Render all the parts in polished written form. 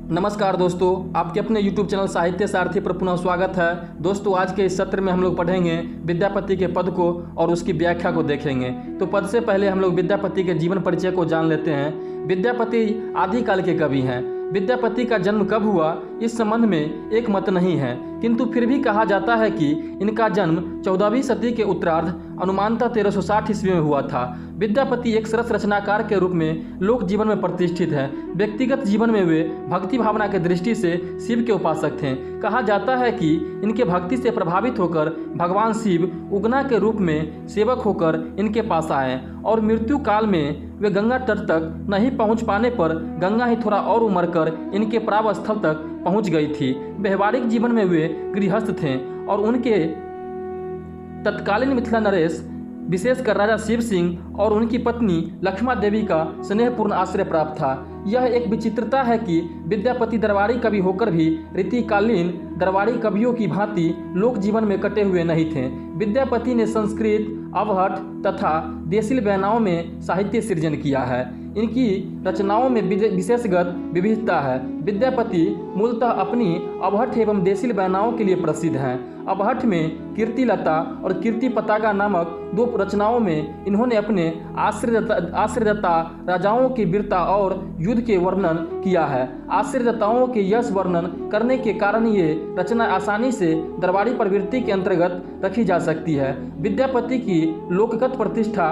नमस्कार दोस्तों, आपके अपने YouTube चैनल साहित्य सारथी पर पुनः स्वागत है। दोस्तों, आज के इस सत्र में हम लोग पढ़ेंगे विद्यापति के पद को और उसकी व्याख्या को देखेंगे। तो पद से पहले हम लोग विद्यापति के जीवन परिचय को जान लेते हैं। विद्यापति आदिकाल के कवि हैं। विद्यापति का जन्म कब हुआ इस संबंध में एक मत नहीं है, किंतु फिर भी कहा जाता है कि इनका जन्म 14वीं सदी के उत्तरार्ध अनुमानतः 1360 ईस्वी में हुआ था। विद्यापति एक सरस रचनाकार के रूप में लोक जीवन में प्रतिष्ठित है। व्यक्तिगत जीवन में वे भक्ति भावना की दृष्टि से शिव के उपासक थे। कहा जाता है कि इनके भक्ति से प्रभावित होकर भगवान शिव उगना के रूप में सेवक होकर इनके पास आए और मृत्यु काल में वे गंगा तट तक नहीं पहुंच पाने पर गंगा ही थोड़ा और उमड़ कर इनके प्राव स्थल तक पहुंच गई थी। व्यवहारिक जीवन में वे गृहस्थ थे और उनके तत्कालीन मिथिला नरेश विशेषकर राजा शिव सिंह और उनकी पत्नी लक्ष्मा देवी का स्नेहपूर्ण आश्रय प्राप्त था। यह एक विचित्रता है कि विद्यापति दरबारी कवि होकर भी रीतिकालीन दरबारी कवियों की भांति लोक जीवन में कटे हुए नहीं थे। विद्यापति ने संस्कृत, अवहट तथा देशील बयानाओं में साहित्य सृजन किया है। इनकी रचनाओं में विशेषगत विविधता है। विद्यापति मूलतः अपनी अवहट एवं देशील बयानाओं के लिए प्रसिद्ध हैं। अवहट में कीर्तिलता और कीर्ति पताका नामक दो रचनाओं में इन्होंने अपने आश्रयदाता राजाओं की वीरता और युद्ध के वर्णन किया है। आश्रयदाताओं के यश वर्णन करने के कारण ये रचना आसानी से दरबारी प्रवृत्ति के अंतर्गत रखी जा सकती है। विद्यापति की लोकगत प्रतिष्ठा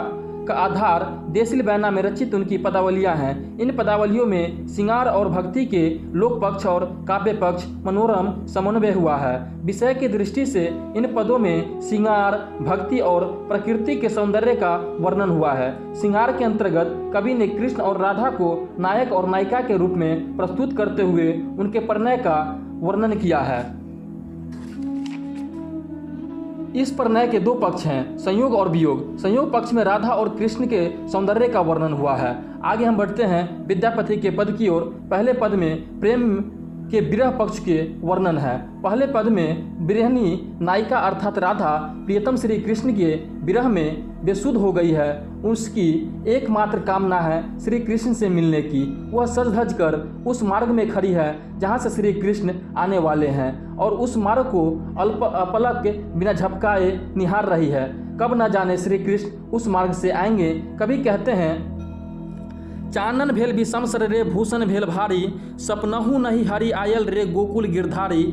का आधार देशील बयाना में रचित उनकी पदावलियां हैं। इन पदावलियों में श्रृंगार और भक्ति के लोक पक्ष और काव्य पक्ष मनोरम समन्वय हुआ है। विषय की दृष्टि से इन पदों में श्रृंगार, भक्ति और प्रकृति के सौंदर्य का वर्णन हुआ है। श्रृंगार के अंतर्गत कवि ने कृष्ण और राधा को नायक और नायिका के रूप में प्रस्तुत करते हुए उनके प्रणय का वर्णन किया है। इस प्रणय के दो पक्ष हैं, संयोग और वियोग। संयोग पक्ष में राधा और कृष्ण के सौंदर्य का वर्णन हुआ है। आगे हम बढ़ते हैं विद्यापति के पद की ओर। पहले पद में प्रेम के विरह पक्ष के वर्णन है। पहले पद में विरहिणी नायिका अर्थात राधा प्रियतम श्री कृष्ण के विरह में बेसुध हो गई है। उसकी एकमात्र कामना है श्री कृष्ण से मिलने की। वह सज धज कर उस मार्ग में खड़ी है जहाँ से श्री कृष्ण आने वाले हैं और उस मार्ग को पलक बिना झपकाए निहार रही है। कब न जाने श्री कृष्ण उस मार्ग से आएंगे। कवि कहते हैं, चानन भेल विषम सर रे भूषण भेल भारी, सपनहु नहीं हरि आयल रे गोकुल गिरधारी।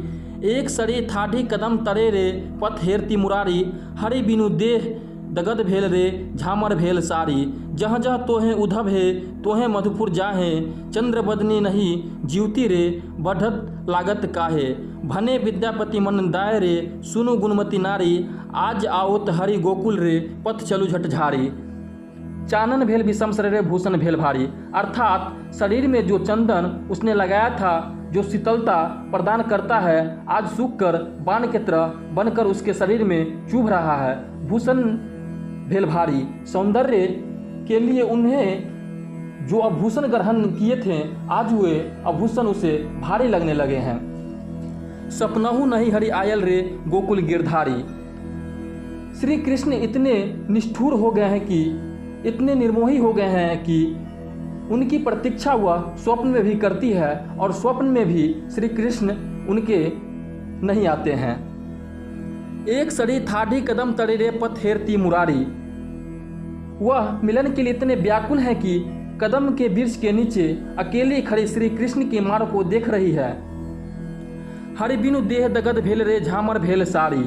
एक सरी ठाढ़ी कदम तरे रे पथ हेरती मुरारी, हरि बिनु देह दगद भेल रे झामर भेल सारी। जहाँ जहाँ तोहें उधव है तोहें मधुपुर जाहे, चंद्र बदनी नहीं जीवती रे बढ़त लागत काहे। भने विद्यापति मन दाय रे सुनु गुणमती नारी, आज आओत हरि गोकुल रे पथ चलु झट झारी। चानन भेल विषम शरीर भूषण भेल भारी, अर्थात शरीर में जो चंदन उसने लगाया था, जो शीतलता प्रदान करता है, आज सूख कर बाण की तरह बनकर उसके शरीर में चुभ रहा है। भूषण भेल भारी, सौंदर्य के लिए उन्हें जो आभूषण ग्रहण किए थे आज हुए आभूषण उसे भारी लगने लगे हैं। सपनहु नहीं हरि आयल रे गोकुल गिरधारी। श्री कृष्ण इतने निष्ठुर हो गए हैं कि इतने निर्मोही हो गए हैं कि उनकी प्रतीक्षा वह स्वप्न में भी करती है और स्वप्न में भी श्री कृष्ण उनके नहीं आते हैं। एक सड़ी ठाढ़ी कदम तरे रे पथ हेरती मुरारी। वह मिलन के लिए इतने व्याकुल है कि कदम के वृक्ष के नीचे अकेले खड़े श्री कृष्ण के मार्ग को देख रही है। हरि बिनु देह दगद भेल रे झामर भेल सारी।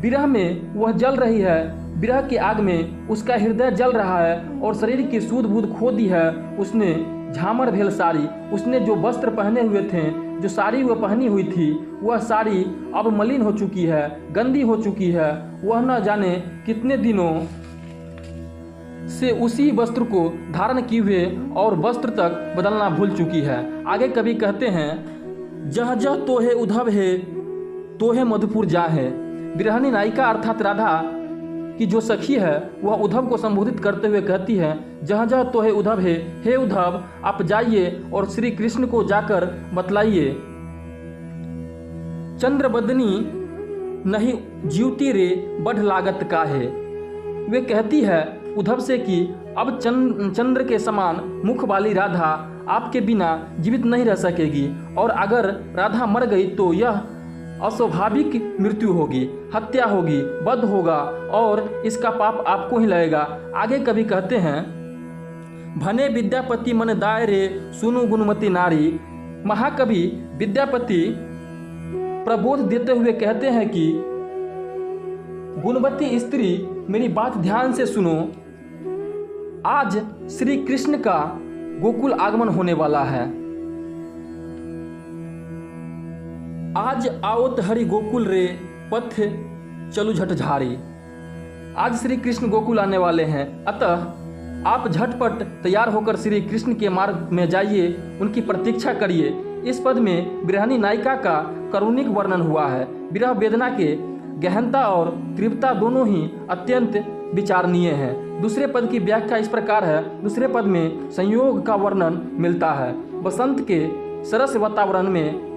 विरह में वह जल रही है। विरह की आग में उसका हृदय जल रहा है और शरीर की सूध बूध खो दी है उसने। झामर भेल साड़ी, उसने जो वस्त्र पहने हुए थे, जो साड़ी वह पहनी हुई थी, वह साड़ी अब मलिन हो चुकी है, गंदी हो चुकी है। वह न जाने कितने दिनों से उसी वस्त्र को धारण किए हुए और वस्त्र तक बदलना भूल चुकी है। आगे कवि कहते हैं, जह जह तोहे उधव है तोहे मधुपुर जाहे। विरहिणी नायिका अर्थात राधा की जो सखी है वह उद्धव को संबोधित करते हुए कहती है, जहाँ जहाँ तोहे उद्धव है, हे उद्धव आप जाइए और श्री कृष्ण को जाकर बतलाइए। चंद्र बदनी नहीं जीवती रे बढ़ लागत काहे। वे कहती है उद्धव से कि अब चंद्र के समान मुख वाली राधा आपके बिना जीवित नहीं रह सकेगी, और अगर राधा मर गई तो यह अस्वाभाविक मृत्यु होगी, हत्या होगी, वध होगा, और इसका पाप आपको ही लगेगा। आगे कवि कहते हैं, भने विद्यापति मन दाय रे सुनु गुणमती नारी। महाकवि विद्यापति प्रबोध देते हुए कहते हैं कि गुणवती स्त्री मेरी बात ध्यान से सुनो, आज श्री कृष्ण का गोकुल आगमन होने वाला है। आज आओत हरि गोकुल रे पथ चलू झट झारी। आज श्री कृष्ण गोकुल आने वाले हैं, अतः आप झटपट तैयार होकर श्री कृष्ण के मार्ग में जाइए, उनकी प्रतीक्षा करिए। इस पद में विरहनी नायिका का करुणिक वर्णन हुआ है। विरह वेदना के गहनता और तीव्रता दोनों ही अत्यंत विचारणीय है। दूसरे पद की व्याख्या इस प्रकार है। दूसरे पद में संयोग का वर्णन मिलता है। बसंत के सरस वातावरण में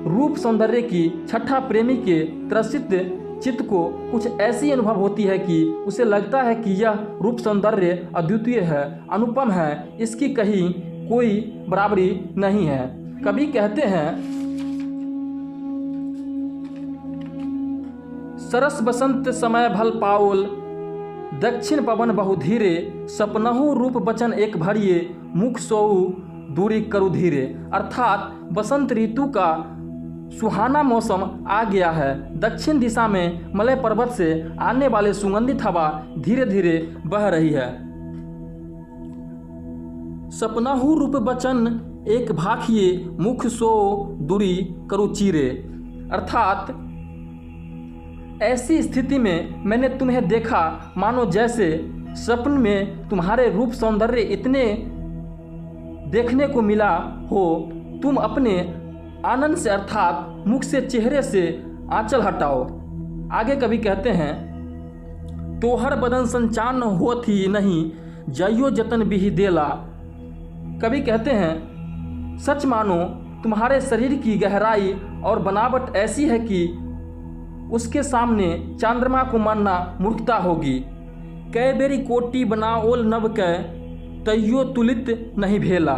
रूप सौंदर्य की छठा प्रेमी के त्रसित चित्त को कुछ ऐसी अनुभव होती है कि उसे लगता है कि यह रूप सौंदर्य अद्वितीय है, अनुपम है, इसकी कहीं कोई बराबरी नहीं है। कवि कहते हैं, सरस बसंत समय भल पाओल, दक्षिण पवन बहु धीरे, सपनहु रूप बचन एक भरिए, मुख सोऊ दूरी करु धीरे। अर्थात बसंत ऋतु का सुहाना मौसम आ गया है। दक्षिण दिशा में मलय पर्वत से आने वाले सुगंधित हवा धीरे धीरे बह रही है। सपनाहु रूप बचन एक भाखिए, मुख सो दूरी करु चीरे। अर्थात ऐसी स्थिति में मैंने तुम्हें देखा मानो जैसे स्वप्न में तुम्हारे रूप सौंदर्य इतने देखने को मिला हो। तुम अपने आनंद से अर्थात मुख से चेहरे से आंचल हटाओ। आगे कवि कहते हैं, तोहर बदन संचान हो थी नहीं, जइयो जतन बिहि देला। कवि कहते हैं, सच मानो तुम्हारे शरीर की गहराई और बनावट ऐसी है कि उसके सामने चंद्रमा को मानना मूर्खता होगी। कै बेरी कोटि बनाओल नभ कै, तैयो तुलित नहीं भेला।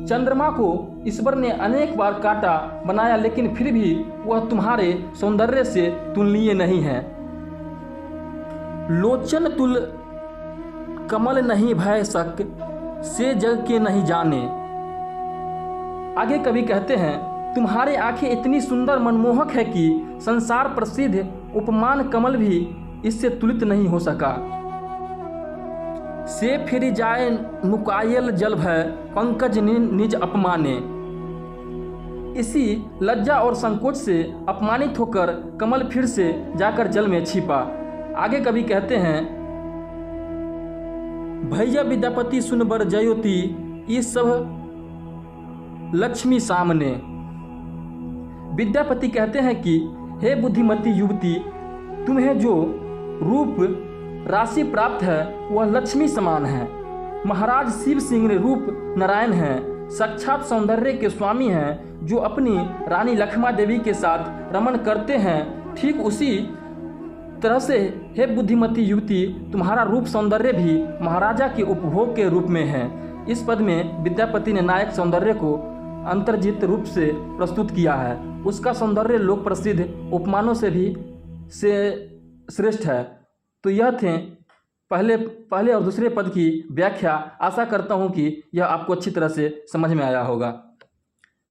चंद्रमा को ईश्वर ने अनेक बार काटा बनाया, लेकिन फिर भी वह तुम्हारे सौंदर्य से तुलनीय नहीं है। लोचन तुल कमल नहीं भय सक, से जग के नहीं जाने। आगे कवि कहते हैं, तुम्हारी आंखें इतनी सुंदर मनमोहक है कि संसार प्रसिद्ध उपमान कमल भी इससे तुलित नहीं हो सका। से फिर जाए नुकायल जल भय, पंकज निज अपमाने। इसी लज्जा और संकोच से अपमानित होकर कमल फिर से जाकर जल में छिपा। आगे कवि कहते हैं, भैया विद्यापति सुन बर जयोती, इस सब लक्ष्मी सामने। विद्यापति कहते हैं कि हे बुद्धिमती युवती, तुम्हें जो रूप राशि प्राप्त है वह लक्ष्मी समान है। महाराज शिव सिंह रूप नारायण हैं, साक्षात सौंदर्य के स्वामी हैं, जो अपनी रानी लक्ष्मा देवी के साथ रमण करते हैं। ठीक उसी तरह से हे बुद्धिमती युवती, तुम्हारा रूप सौंदर्य भी महाराजा के उपभोग के रूप में है। इस पद में विद्यापति ने नायक सौंदर्य को अंतर्जित रूप से प्रस्तुत किया है। उसका सौंदर्य लोक प्रसिद्ध उपमानों से भी श्रेष्ठ है। तो यह थे पहले और दूसरे पद की व्याख्या। आशा करता हूँ कि यह आपको अच्छी तरह से समझ में आया होगा।